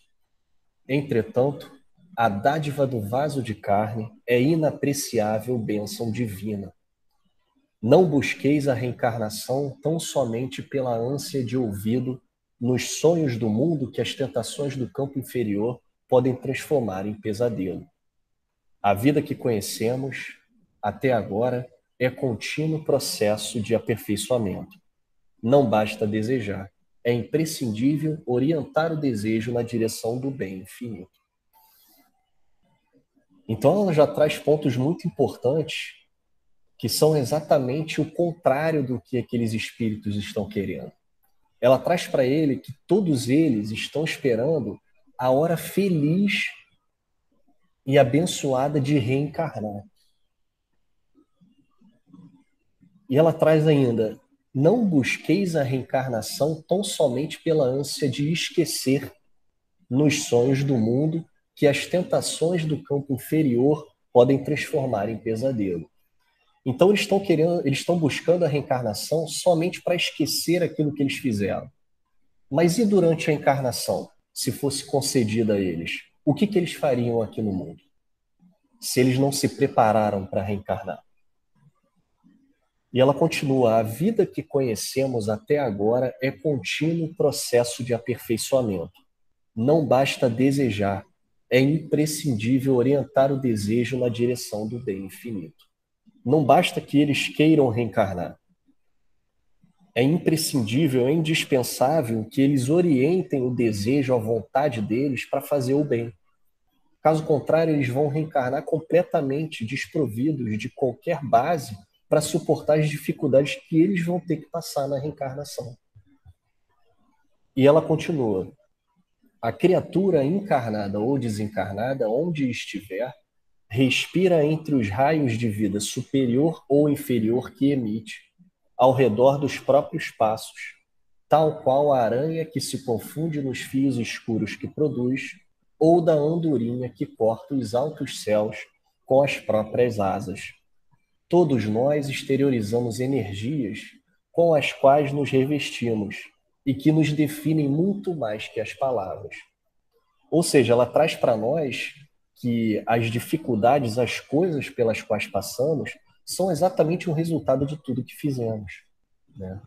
[SPEAKER 1] Entretanto, a dádiva do vaso de carne é inapreciável bênção divina. Não busqueis a reencarnação tão somente pela ânsia de ouvido nos sonhos do mundo que as tentações do campo inferior podem transformar em pesadelo. A vida que conhecemos, até agora, é contínuo processo de aperfeiçoamento. Não basta desejar, é imprescindível orientar o desejo na direção do bem infinito. Então ela já traz pontos muito importantes que são exatamente o contrário do que aqueles espíritos estão querendo. Ela traz para ele que todos eles estão esperando a hora feliz e abençoada de reencarnar. E ela traz ainda: não busqueis a reencarnação tão somente pela ânsia de esquecer nos sonhos do mundo que as tentações do campo inferior podem transformar em pesadelo. Então eles estão buscando a reencarnação somente para esquecer aquilo que eles fizeram. Mas e durante a encarnação, se fosse concedida a eles? O que eles fariam aqui no mundo? Se eles não se prepararam para reencarnar? E ela continua: a vida que conhecemos até agora é contínuo processo de aperfeiçoamento. Não basta desejar, é imprescindível orientar o desejo na direção do bem infinito. Não basta que eles queiram reencarnar. É imprescindível, é indispensável que eles orientem o desejo, a vontade deles para fazer o bem. Caso contrário, eles vão reencarnar completamente desprovidos de qualquer base para suportar as dificuldades que eles vão ter que passar na reencarnação. E ela continua: a criatura encarnada ou desencarnada, onde estiver, respira entre os raios de vida superior ou inferior que emite, ao redor dos próprios passos, tal qual a aranha que se confunde nos fios escuros que produz, ou da andorinha que corta os altos céus com as próprias asas. Todos nós exteriorizamos energias com as quais nos revestimos e que nos definem muito mais que as palavras. Ou seja, ela traz para nós que as dificuldades, as coisas pelas quais passamos, são exatamente o resultado de tudo que fizemos, né?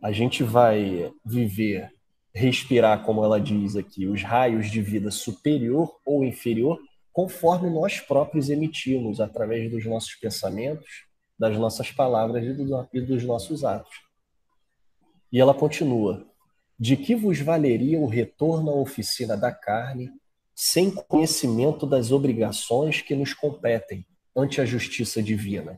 [SPEAKER 1] A gente vai viver, respirar, como ela diz aqui, os raios de vida superior ou inferior, conforme nós próprios emitimos, através dos nossos pensamentos, das nossas palavras e dos nossos atos. E ela continua: de que vos valeria o retorno à oficina da carne, sem conhecimento das obrigações que nos competem ante a justiça divina?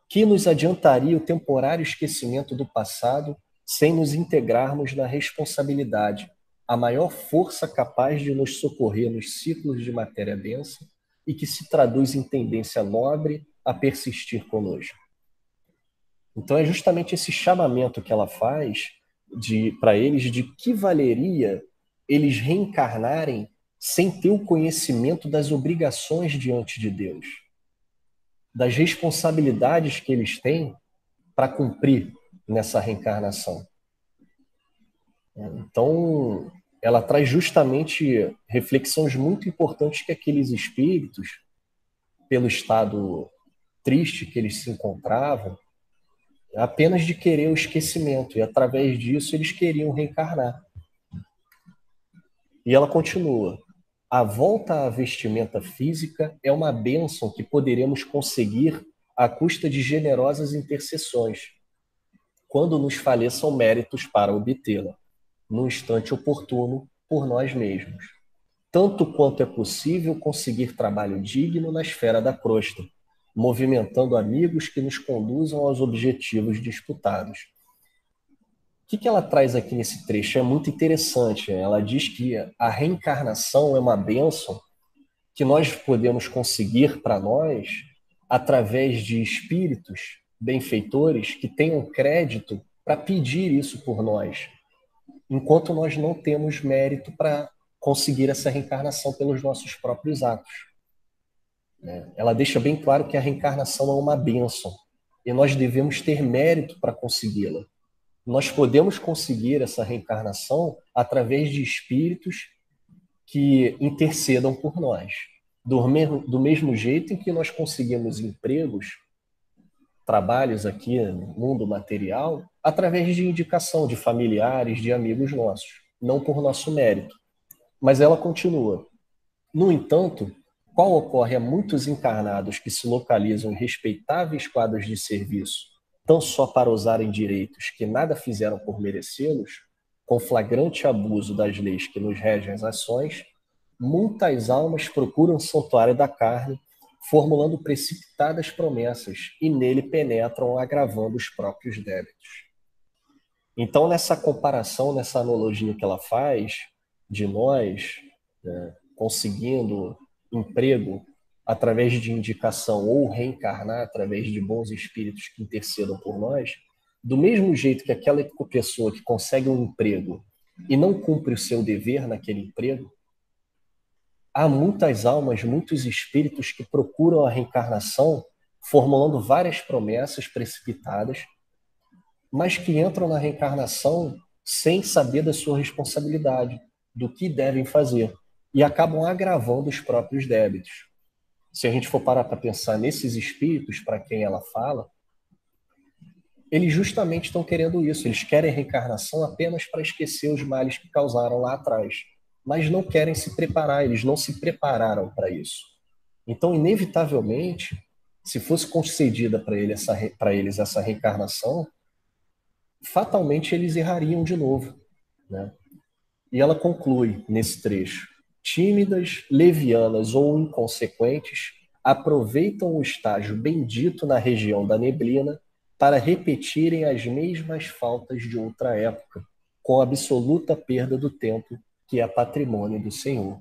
[SPEAKER 1] Que nos adiantaria o temporário esquecimento do passado sem nos integrarmos na responsabilidade, a maior força capaz de nos socorrer nos ciclos de matéria densa e que se traduz em tendência nobre a persistir conosco? Então é justamente esse chamamento que ela faz para eles de que valeria eles reencarnarem sem ter o conhecimento das obrigações diante de Deus, das responsabilidades que eles têm para cumprir nessa reencarnação. Então, ela traz justamente reflexões muito importantes que aqueles espíritos, pelo estado triste que eles se encontravam, apenas de querer o esquecimento, e através disso eles queriam reencarnar. E ela continua: a volta à vestimenta física é uma bênção que poderemos conseguir à custa de generosas intercessões, quando nos faleçam méritos para obtê-la, no instante oportuno, por nós mesmos. Tanto quanto é possível conseguir trabalho digno na esfera da crosta, movimentando amigos que nos conduzam aos objetivos disputados. O que ela traz aqui nesse trecho é muito interessante. Ela diz que a reencarnação é uma bênção que nós podemos conseguir para nós através de espíritos benfeitores que tenham crédito para pedir isso por nós, enquanto nós não temos mérito para conseguir essa reencarnação pelos nossos próprios atos. Ela deixa bem claro que a reencarnação é uma bênção e nós devemos ter mérito para consegui-la. Nós podemos conseguir essa reencarnação através de espíritos que intercedam por nós. Do mesmo jeito em que nós conseguimos empregos, trabalhos aqui no mundo material, através de indicação de familiares, de amigos nossos, não por nosso mérito. Mas ela continua: no entanto, qual ocorre a muitos encarnados que se localizam em respeitáveis quadros de serviço, tão só para usarem direitos que nada fizeram por merecê-los, com flagrante abuso das leis que nos regem as ações, muitas almas procuram o santuário da carne, formulando precipitadas promessas, e nele penetram agravando os próprios débitos. Então, nessa comparação, nessa analogia que ela faz de nós, conseguindo emprego através de indicação ou reencarnar através de bons espíritos que intercedam por nós, do mesmo jeito que aquela pessoa que consegue um emprego e não cumpre o seu dever naquele emprego, há muitas almas, muitos espíritos que procuram a reencarnação formulando várias promessas precipitadas, mas que entram na reencarnação sem saber da sua responsabilidade, do que devem fazer, e acabam agravando os próprios débitos. Se a gente for parar para pensar nesses espíritos para quem ela fala, eles justamente estão querendo isso. Eles querem reencarnação apenas para esquecer os males que causaram lá atrás, mas não querem se preparar, eles não se prepararam para isso. Então, inevitavelmente, se fosse concedida para eles essa reencarnação, fatalmente eles errariam de novo, né? E ela conclui nesse trecho: tímidas, levianas ou inconsequentes aproveitam o estágio bendito na região da neblina para repetirem as mesmas faltas de outra época, com absoluta perda do tempo que é patrimônio do Senhor.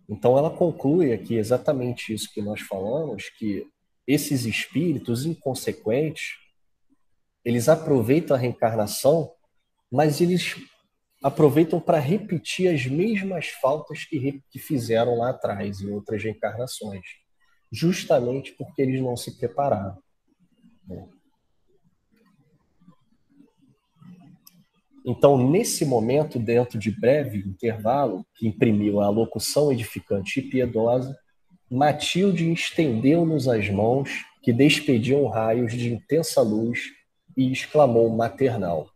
[SPEAKER 1] Então ela conclui aqui exatamente isso que nós falamos, que esses espíritos inconsequentes, eles aproveitam a reencarnação, mas eles aproveitam para repetir as mesmas faltas que fizeram lá atrás, em outras reencarnações, justamente porque eles não se prepararam. Então, nesse momento, dentro de breve intervalo, que imprimiu a locução edificante e piedosa, Matilde estendeu-nos as mãos, que despediam raios de intensa luz, e exclamou maternal: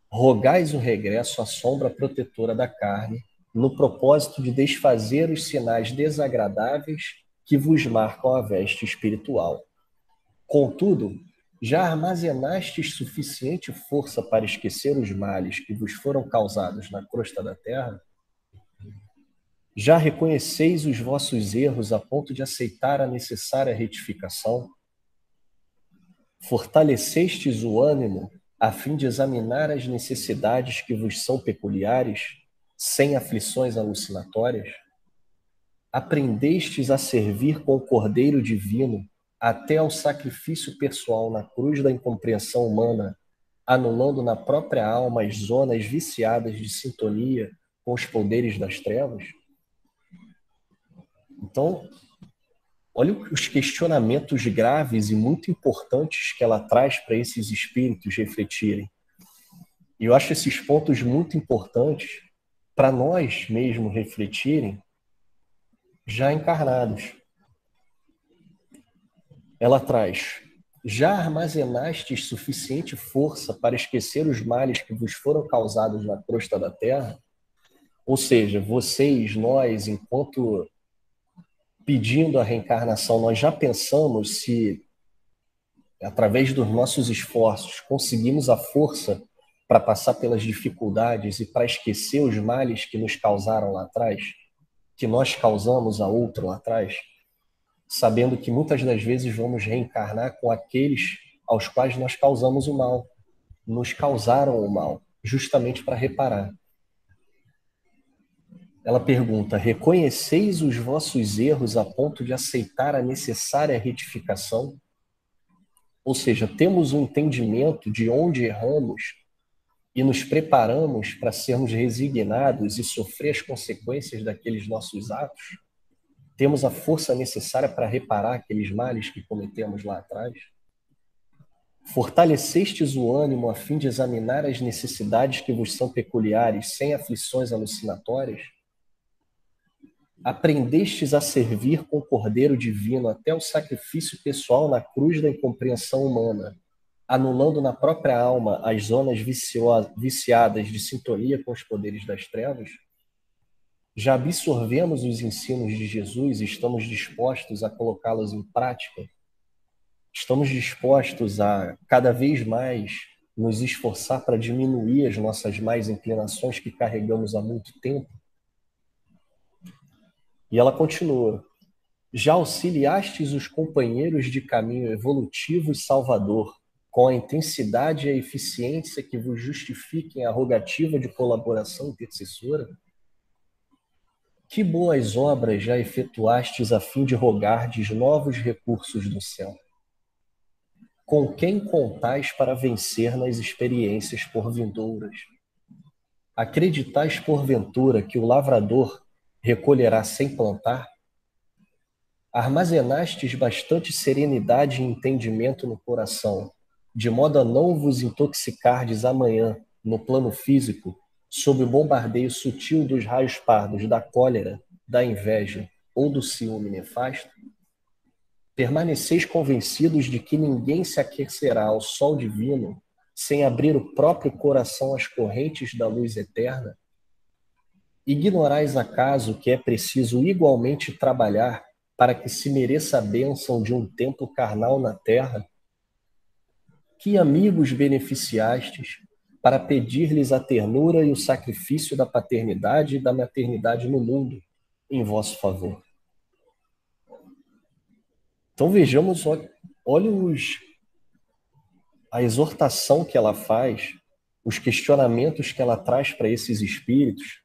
[SPEAKER 1] rogais o regresso à sombra protetora da carne, no propósito de desfazer os sinais desagradáveis que vos marcam a veste espiritual. Contudo, já armazenastes suficiente força para esquecer os males que vos foram causados na crosta da terra? Já reconheceis os vossos erros a ponto de aceitar a necessária retificação? Fortalecestes o ânimo a fim de examinar as necessidades que vos são peculiares, sem aflições alucinatórias? Aprendestes a servir com o Cordeiro Divino até ao sacrifício pessoal na cruz da incompreensão humana, anulando na própria alma as zonas viciadas de sintonia com os poderes das trevas? Então, olha os questionamentos graves e muito importantes que ela traz para esses espíritos refletirem. E eu acho esses pontos muito importantes para nós mesmos refletirem já encarnados. Ela traz: já armazenastes suficiente força para esquecer os males que vos foram causados na crosta da terra? Ou seja, vocês, nós, enquanto pedindo a reencarnação, nós já pensamos se, através dos nossos esforços, conseguimos a força para passar pelas dificuldades e para esquecer os males que nos causaram lá atrás, que nós causamos a outro lá atrás, sabendo que muitas das vezes vamos reencarnar com aqueles aos quais nós causamos o mal, nos causaram o mal, justamente para reparar. Ela pergunta: reconheceis os vossos erros a ponto de aceitar a necessária retificação? Ou seja, temos um entendimento de onde erramos e nos preparamos para sermos resignados e sofrer as consequências daqueles nossos atos? Temos a força necessária para reparar aqueles males que cometemos lá atrás? Fortalecestes o ânimo a fim de examinar as necessidades que vos são peculiares sem aflições alucinatórias? Aprendestes a servir com o Cordeiro Divino até o sacrifício pessoal na cruz da incompreensão humana, anulando na própria alma as zonas viciadas de sintonia com os poderes das trevas? Já absorvemos os ensinos de Jesus e estamos dispostos a colocá-los em prática? Estamos dispostos a, cada vez mais, nos esforçar para diminuir as nossas más inclinações que carregamos há muito tempo? E ela continua: já auxiliastes os companheiros de caminho evolutivo e salvador, com a intensidade e a eficiência que vos justifiquem a rogativa de colaboração intercessora? Que boas obras já efetuastes a fim de rogardes novos recursos do céu? Com quem contais para vencer nas experiências porvindouras? Acreditais porventura que o lavrador recolherá sem plantar? Armazenastes bastante serenidade e entendimento no coração de modo a não vos intoxicardes amanhã, no plano físico, sob o bombardeio sutil dos raios pardos da cólera, da inveja ou do ciúme nefasto? Permaneceis convencidos de que ninguém se aquecerá ao sol divino sem abrir o próprio coração às correntes da luz eterna? Ignorais acaso que é preciso igualmente trabalhar para que se mereça a bênção de um tempo carnal na terra? Que amigos beneficiastes para pedir-lhes a ternura e o sacrifício da paternidade e da maternidade no mundo, em vosso favor? Então vejamos, olha a exortação que ela faz, os questionamentos que ela traz para esses espíritos,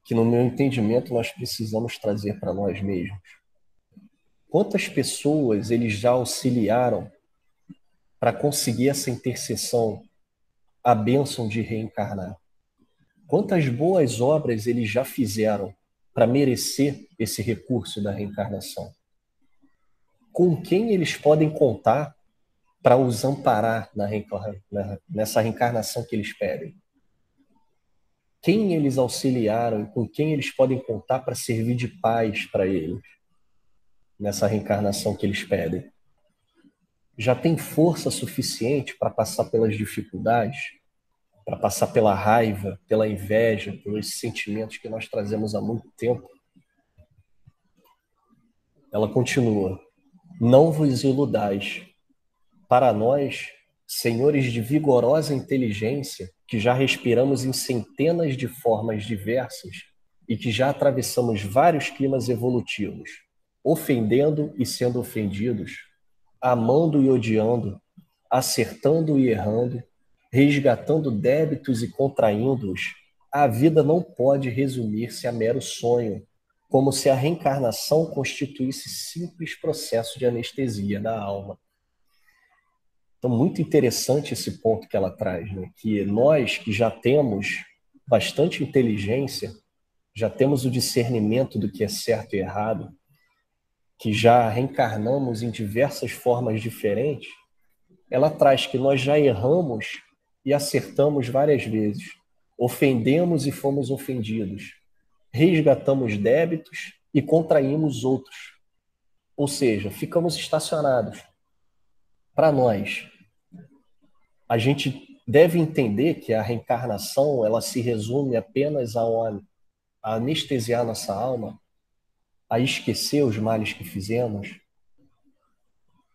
[SPEAKER 1] que no meu entendimento nós precisamos trazer para nós mesmos. Quantas pessoas eles já auxiliaram para conseguir essa intercessão, a bênção de reencarnar? Quantas boas obras eles já fizeram para merecer esse recurso da reencarnação? Com quem eles podem contar para os amparar nessa reencarnação que eles pedem? Quem eles auxiliaram e com quem eles podem contar para servir de paz para eles nessa reencarnação que eles pedem? Já tem força suficiente para passar pelas dificuldades, para passar pela raiva, pela inveja, pelos sentimentos que nós trazemos há muito tempo? Ela continua: não vos iludais. Para nós, senhores de vigorosa inteligência, que já respiramos em centenas de formas diversas e que já atravessamos vários climas evolutivos, ofendendo e sendo ofendidos, amando e odiando, acertando e errando, resgatando débitos e contraindo-os, a vida não pode resumir-se a mero sonho, como se a reencarnação constituísse simples processo de anestesia da alma. Então, muito interessante esse ponto que ela traz, né? Que nós que já temos bastante inteligência, já temos o discernimento do que é certo e errado, que já reencarnamos em diversas formas diferentes, ela traz que nós já erramos e acertamos várias vezes, ofendemos e fomos ofendidos, resgatamos débitos e contraímos outros. Ou seja, ficamos estacionados. Para nós, a gente deve entender que a reencarnação ela se resume apenas a anestesiar nossa alma, a esquecer os males que fizemos.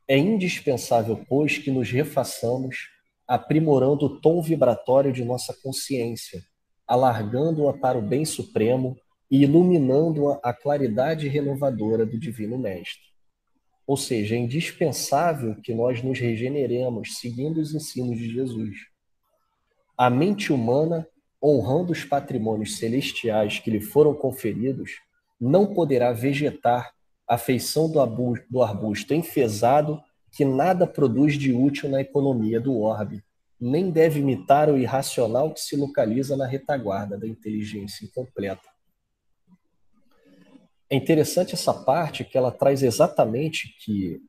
[SPEAKER 1] É indispensável, pois, que nos refaçamos, aprimorando o tom vibratório de nossa consciência, alargando-a para o bem supremo e iluminando-a à claridade renovadora do Divino Mestre. Ou seja, é indispensável que nós nos regeneremos seguindo os ensinos de Jesus. A mente humana, honrando os patrimônios celestiais que lhe foram conferidos, não poderá vegetar à feição do arbusto enfezado que nada produz de útil na economia do orbe, nem deve imitar o irracional que se localiza na retaguarda da inteligência incompleta. É interessante essa parte que ela traz exatamente que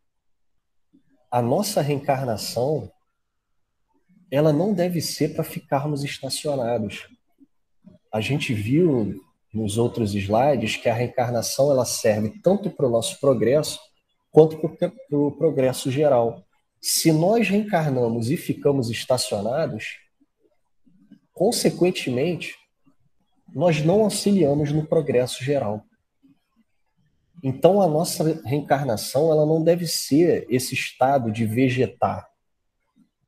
[SPEAKER 1] a nossa reencarnação ela não deve ser para ficarmos estacionados. A gente viu nos outros slides que a reencarnação ela serve tanto para o nosso progresso quanto para o progresso geral. Se nós reencarnamos e ficamos estacionados, consequentemente, nós não auxiliamos no progresso geral. Então, a nossa reencarnação ela não deve ser esse estado de vegetar,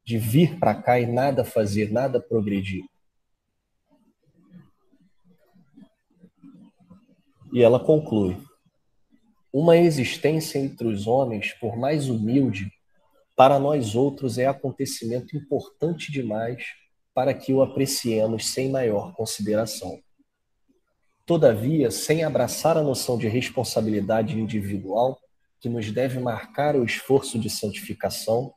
[SPEAKER 1] de vir para cá e nada fazer, nada progredir. E ela conclui: uma existência entre os homens, por mais humilde, para nós outros é acontecimento importante demais para que o apreciemos sem maior consideração. Todavia, sem abraçar a noção de responsabilidade individual, que nos deve marcar o esforço de santificação,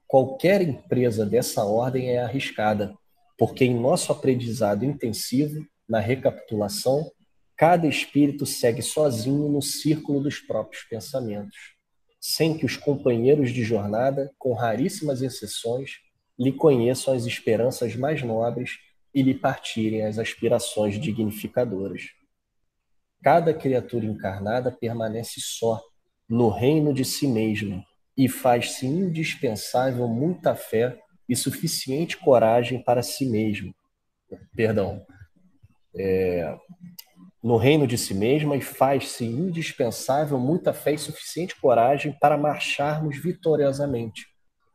[SPEAKER 1] qualquer empresa dessa ordem é arriscada, porque em nosso aprendizado intensivo, na recapitulação, cada espírito segue sozinho no círculo dos próprios pensamentos, sem que os companheiros de jornada, com raríssimas exceções, lhe conheçam as esperanças mais nobres e lhe partirem as aspirações dignificadoras. Cada criatura encarnada permanece só, no reino de si mesma, e faz-se indispensável muita fé e suficiente coragem para si mesmo. Perdão. No reino de si mesma, e faz-se indispensável muita fé e suficiente coragem para marcharmos vitoriosamente,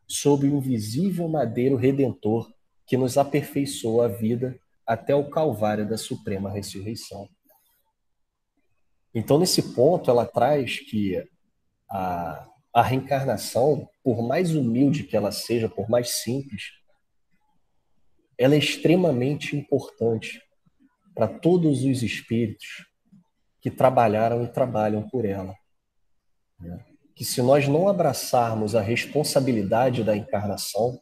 [SPEAKER 1] sob o invisível madeiro redentor que nos aperfeiçoa a vida até o calvário da suprema ressurreição. Então, nesse ponto, ela traz que a reencarnação, por mais humilde que ela seja, por mais simples, ela é extremamente importante para todos os espíritos que trabalharam e trabalham por ela. Que se nós não abraçarmos a responsabilidade da encarnação,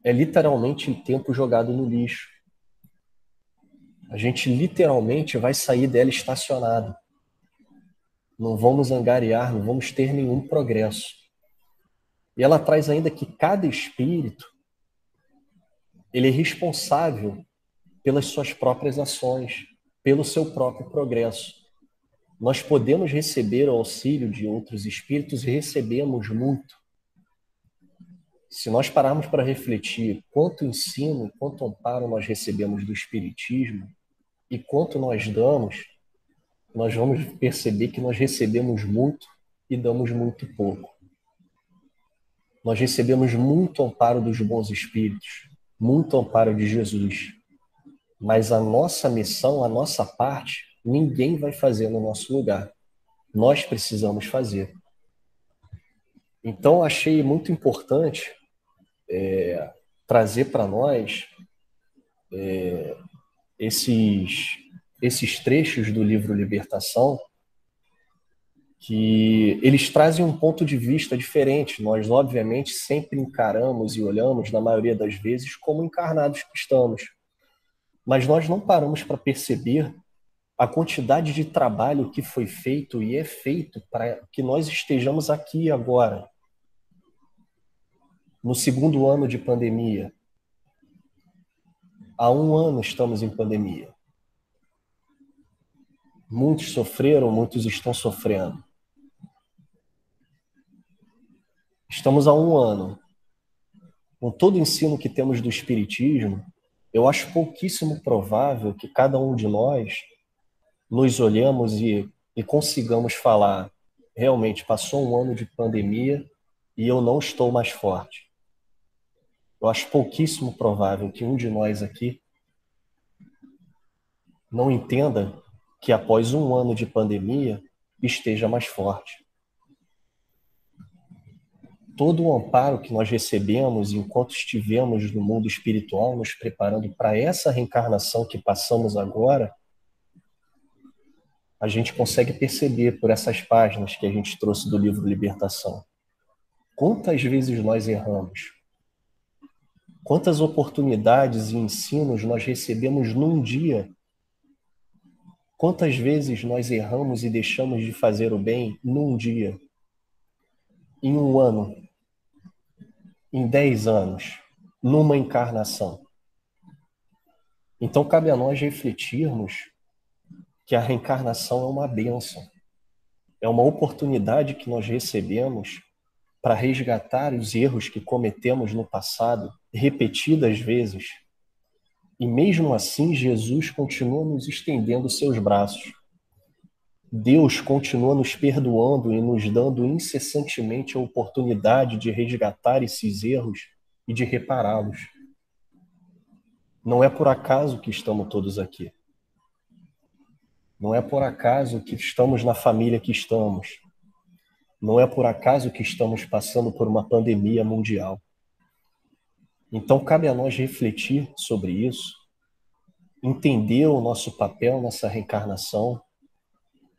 [SPEAKER 1] é literalmente um tempo jogado no lixo. A gente literalmente vai sair dela estacionado. Não vamos angariar, não vamos ter nenhum progresso. E ela traz ainda que cada espírito ele é responsável pelas suas próprias ações, pelo seu próprio progresso. Nós podemos receber o auxílio de outros espíritos e recebemos muito. Se nós pararmos para refletir quanto ensino, quanto amparo nós recebemos do Espiritismo e quanto nós damos, nós vamos perceber que nós recebemos muito e damos muito pouco. Nós recebemos muito amparo dos bons espíritos, muito amparo de Jesus. Mas a nossa missão, a nossa parte, ninguém vai fazer no nosso lugar. Nós precisamos fazer. Então, achei muito importante trazer para nós esses trechos do livro Libertação, que eles trazem um ponto de vista diferente. Nós, obviamente, sempre encaramos e olhamos, na maioria das vezes, como encarnados que estamos. Mas nós não paramos para perceber a quantidade de trabalho que foi feito e é feito para que nós estejamos aqui agora, no segundo ano de pandemia. Há 1 ano estamos em pandemia. Muitos sofreram, muitos estão sofrendo. Estamos há 1 ano. Com todo o ensino que temos do Espiritismo, eu acho pouquíssimo provável que cada um de nós nos olhamos e consigamos falar, realmente, passou 1 ano de pandemia e eu não estou mais forte. Eu acho pouquíssimo provável que um de nós aqui não entenda que após 1 ano de pandemia esteja mais forte. Todo o amparo que nós recebemos enquanto estivemos no mundo espiritual, nos preparando para essa reencarnação que passamos agora, a gente consegue perceber por essas páginas que a gente trouxe do livro Libertação. Quantas vezes nós erramos? Quantas oportunidades e ensinos nós recebemos num dia? Quantas vezes nós erramos e deixamos de fazer o bem num dia? Em 1 ano? Em 10 anos? Numa encarnação? Então, cabe a nós refletirmos que a reencarnação é uma bênção. É uma oportunidade que nós recebemos para resgatar os erros que cometemos no passado, repetidas vezes. E mesmo assim, Jesus continua nos estendendo seus braços. Deus continua nos perdoando e nos dando incessantemente a oportunidade de resgatar esses erros e de repará-los. Não é por acaso que estamos todos aqui. Não é por acaso que estamos na família que estamos. Não é por acaso que estamos passando por uma pandemia mundial. Então, cabe a nós refletir sobre isso, entender o nosso papel nessa reencarnação,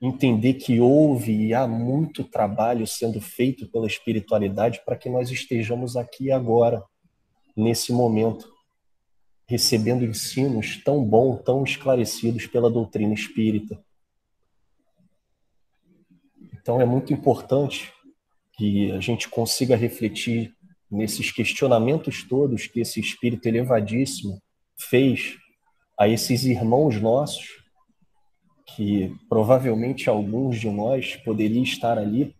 [SPEAKER 1] entender que houve e há muito trabalho sendo feito pela espiritualidade para que nós estejamos aqui agora, nesse momento, recebendo ensinos tão bons, tão esclarecidos pela doutrina espírita. Então é muito importante que a gente consiga refletir nesses questionamentos todos que esse espírito elevadíssimo fez a esses irmãos nossos, que provavelmente alguns de nós poderiam estar ali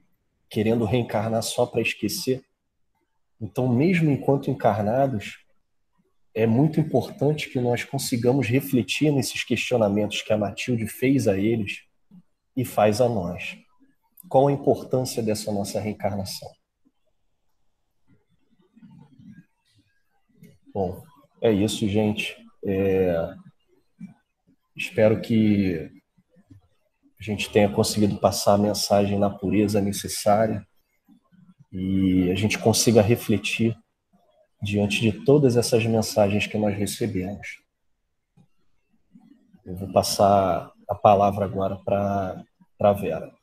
[SPEAKER 1] querendo reencarnar só para esquecer. Então, mesmo enquanto encarnados, é muito importante que nós consigamos refletir nesses questionamentos que a Matilde fez a eles e faz a nós. Qual a importância dessa nossa reencarnação? Bom, é isso, gente. Espero que a gente tenha conseguido passar a mensagem na pureza necessária e a gente consiga refletir diante de todas essas mensagens que nós recebemos. Eu vou passar a palavra agora para a Vera.